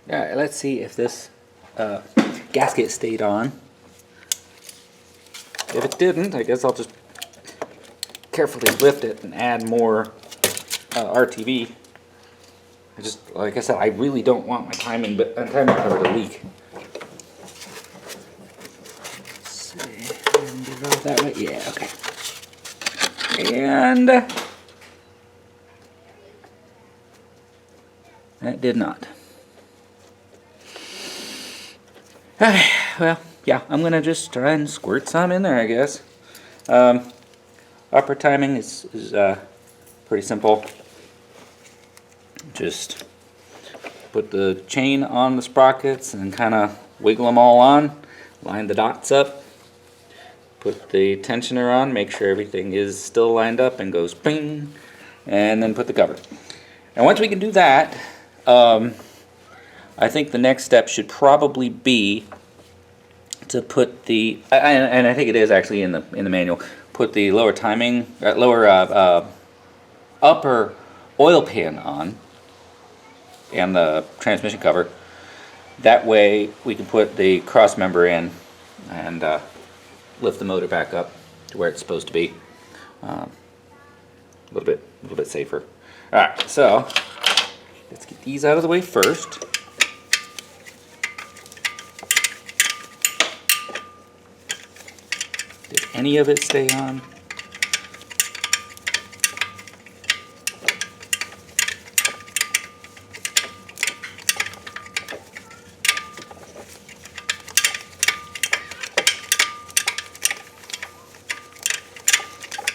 Alright, let's see if this gasket stayed on. If it didn't, I guess I'll just carefully lift it and add more RTV. Like I said, I really don't want my timing cover to leak. Let's see, and go that way. Yeah, okay. And that did not. Okay, well, yeah, I'm gonna just try and squirt some in there, I guess. Upper timing is pretty simple. Just put the chain on the sprockets and kind of wiggle them all on, line the dots up, put the tensioner on, make sure everything is still lined up and goes ping, and then put the cover. And once we can do that, I think the next step should probably be to put the, and I think it is actually in the manual, put the lower timing, upper oil pan on, and the transmission cover. That way we can put the cross member in and lift the motor back up to where it's supposed to be. A little bit safer. Alright, so let's get these out of the way first. Did any of it stay on?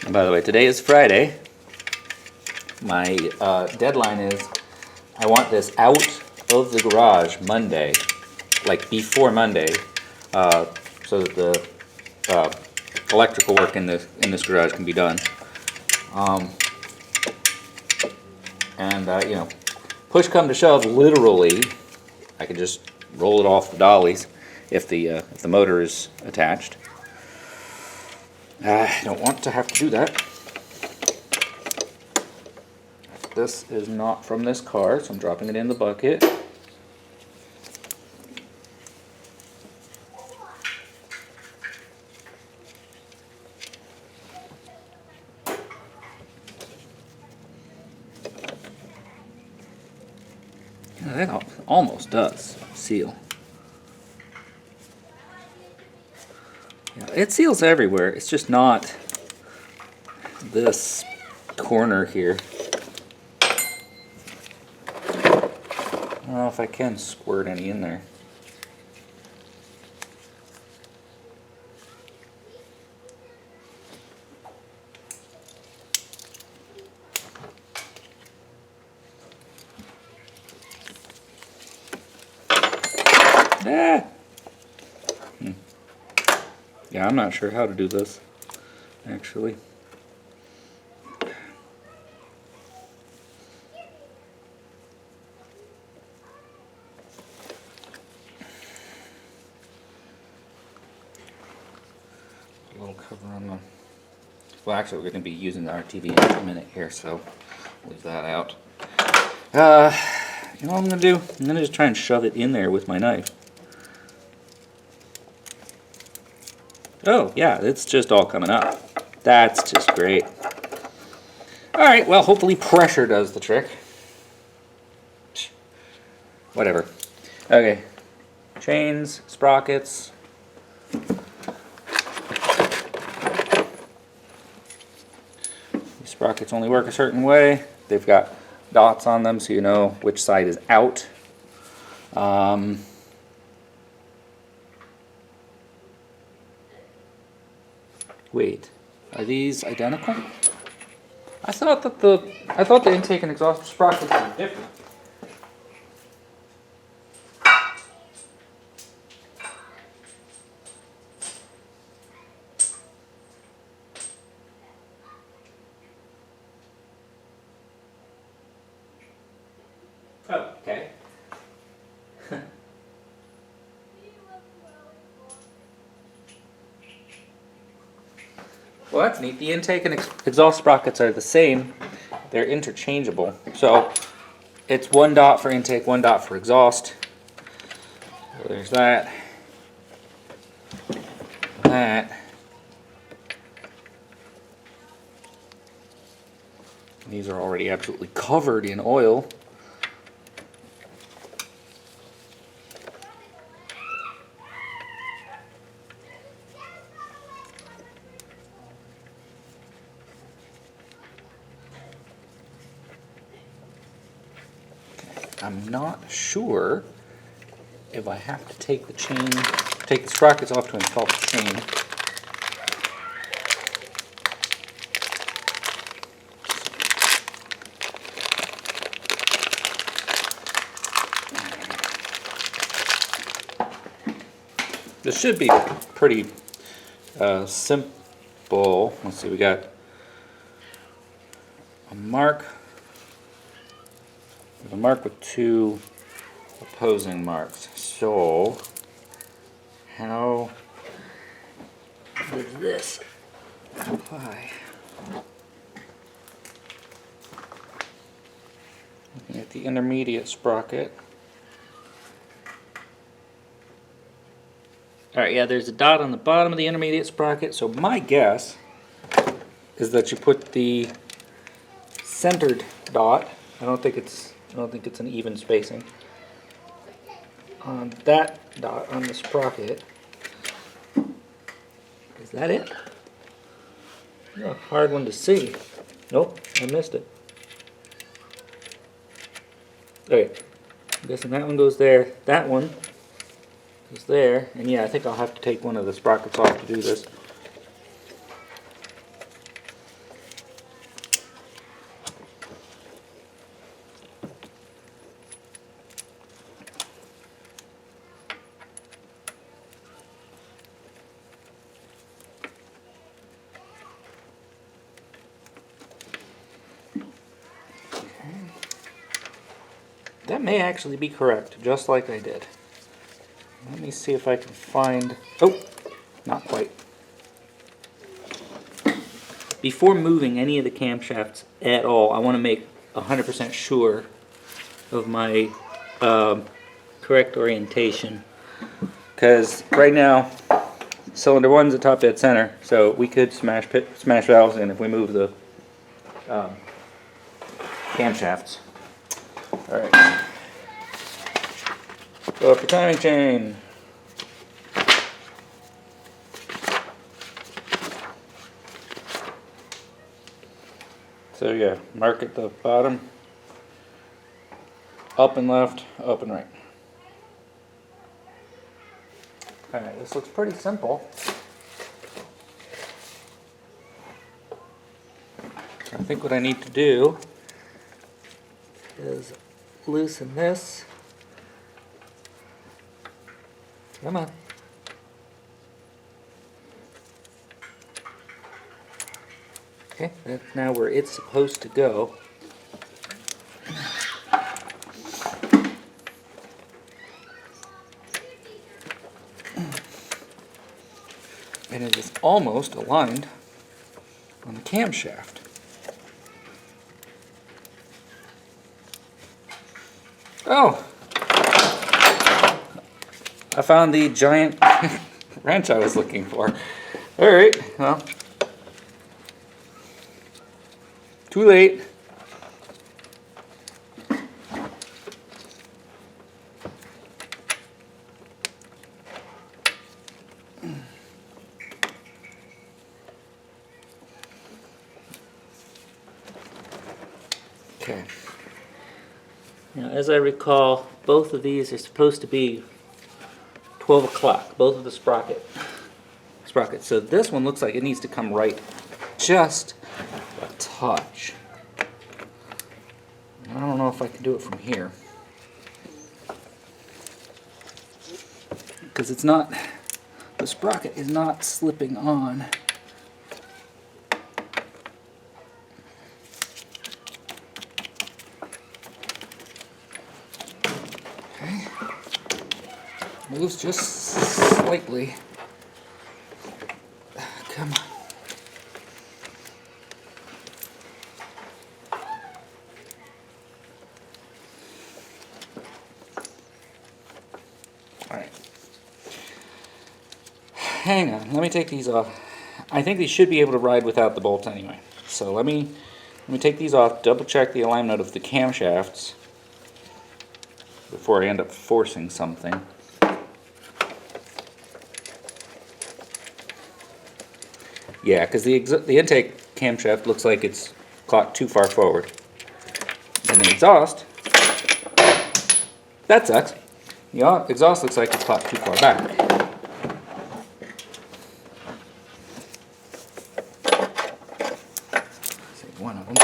And by the way, today is Friday. My deadline is I want this out of the garage Monday, like before Monday, so that the electrical work in this garage can be done. You know, push come to shove, literally, I could just roll it off the dollies if the motor is attached. I don't want to have to do that. This is not from this car, so I'm dropping it in the bucket. That almost does seal. Yeah, it seals everywhere. It's just not this corner here. I don't know if I can squirt any in there. Ah! Yeah, I'm not sure how to do this, actually. A little cover on the... Well, actually, we're going to be using the RTV in a minute here, so leave that out. You know what I'm going to do? I'm going to just try and shove it in there with my knife. Oh, yeah, it's just all coming up. That's just great. Alright, well, hopefully pressure does the trick. Whatever. Okay. Chains, sprockets. These sprockets only work a certain way. They've got dots on them so you know which side is out. Wait, are these identical? I thought the intake and exhaust sprockets were different. Oh, okay. Well, that's neat. The intake and exhaust sprockets are the same. They're interchangeable. So it's one dot for intake, one dot for exhaust. So there's that. That. These are already absolutely covered in oil. I'm not sure if I have to take the sprockets off to install the chain. This should be pretty simple. Let's see, we got a mark. A mark with two opposing marks. So, how does this apply? Looking at the intermediate sprocket. Alright, yeah, there's a dot on the bottom of the intermediate sprocket, so my guess is that you put the centered dot, I don't think it's an even spacing, on that dot on the sprocket. Is that it? A hard one to see. Nope, I missed it. Okay, I'm guessing that one goes there, that one is there, and yeah, I think I'll have to take one of the sprockets off to do this. That may actually be correct, just like I did. Let me see if I can find... Oh, not quite. Before moving any of the camshafts at all, I want to make 100% sure of my correct orientation. Because right now, cylinder 1's at top dead center, so we could smash valves in if we move the camshafts. Alright. Go up your timing chain. So yeah, mark at the bottom. Up and left, up and right. Alright, this looks pretty simple. I think what I need to do is loosen this. Come on. Okay, that's now where it's supposed to go. And it is almost aligned on the camshaft. Oh! I found the giant wrench I was looking for. Alright, well. Too late. Okay. Now, as I recall, both of these are supposed to be 12 o'clock, both of the sprockets. So this one looks like it needs to come right just a touch. I don't know if I can do it from here. Because it's not, the sprocket is not slipping on. Okay. Moves just slightly. Come on. Alright. hang on, let me take these off. I think these should be able to ride without the bolts anyway. So let me take these off, double check the alignment of the camshafts before I end up forcing something. Yeah, because the intake camshaft looks like it's caught too far forward. And the exhaust, that sucks. The exhaust looks like it's caught too far back. Save one of them.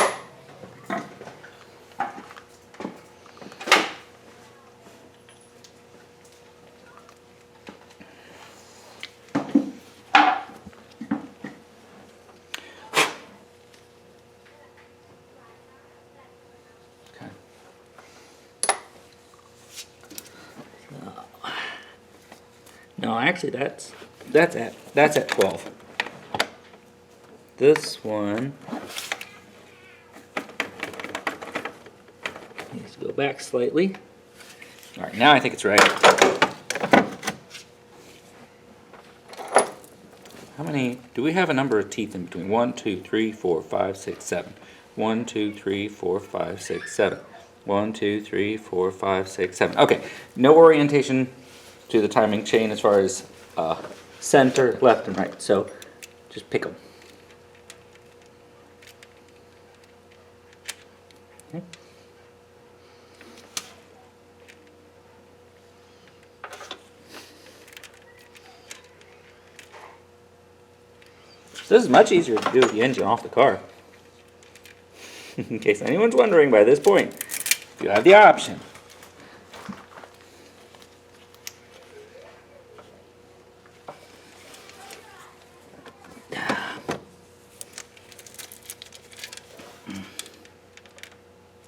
No, actually that's at 12. This one needs to go back slightly. All right, now I think it's right. How many? Do we have a number of teeth in between? 1, 2, 3, 4, 5, 6, 7. 1, 2, 3, 4, 5, 6, 7. 1, 2, 3, 4, 5, 6, 7. Okay, no orientation to the timing chain as far as center, left, and right. So just pick them. Okay. This is much easier to do with the engine off the car. In case anyone's wondering by this point, if you have the option.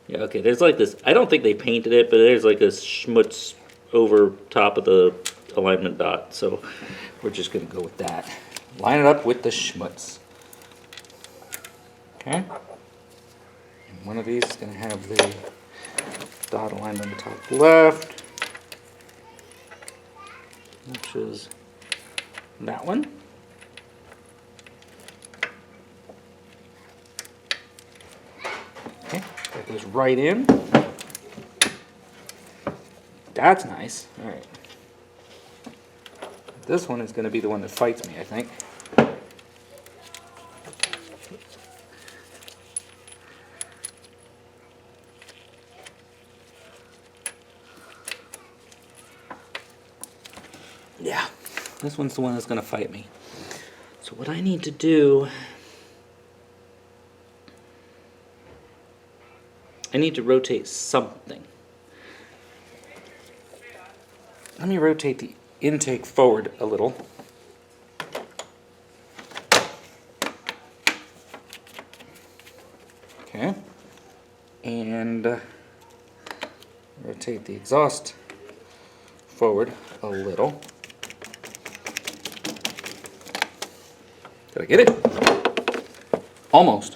Yeah, okay, there's like this, I don't think they painted it, but there's like this schmutz over top of the alignment dot, so we're just going to go with that. Line it up with the schmutz. Okay? And one of these is going to have the dot aligned on the top left, which is that one. Okay, that goes right in. That's nice. All right. This one is going to be the one that fights me, I think. Yeah, this one's the one that's going to fight me. So what I need to do, I need to rotate something. Let me rotate the intake forward a little. Okay. And rotate the exhaust forward a little. Did I get it? Almost.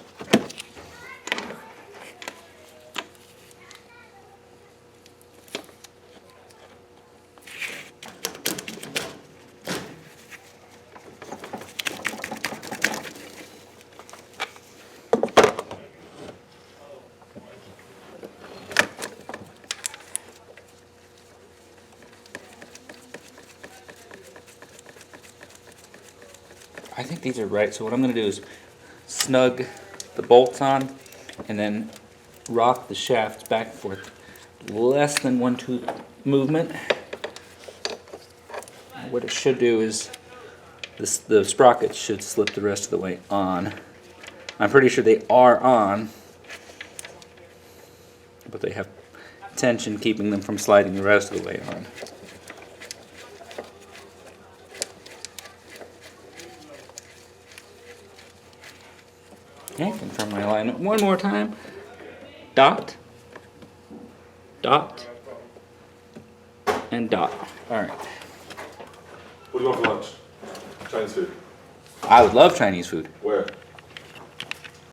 I think these are right, so what I'm going to do is snug the bolts on and then rock the shafts back and forth. Less than 1 tooth movement. What it should do is the sprockets should slip the rest of the way on. I'm pretty sure they are on, but they have tension keeping them from sliding the rest of the way on. Okay, confirm my alignment one more time. Dot, dot, and dot. All right. What do you want for lunch? Chinese food. I would love Chinese food. Where?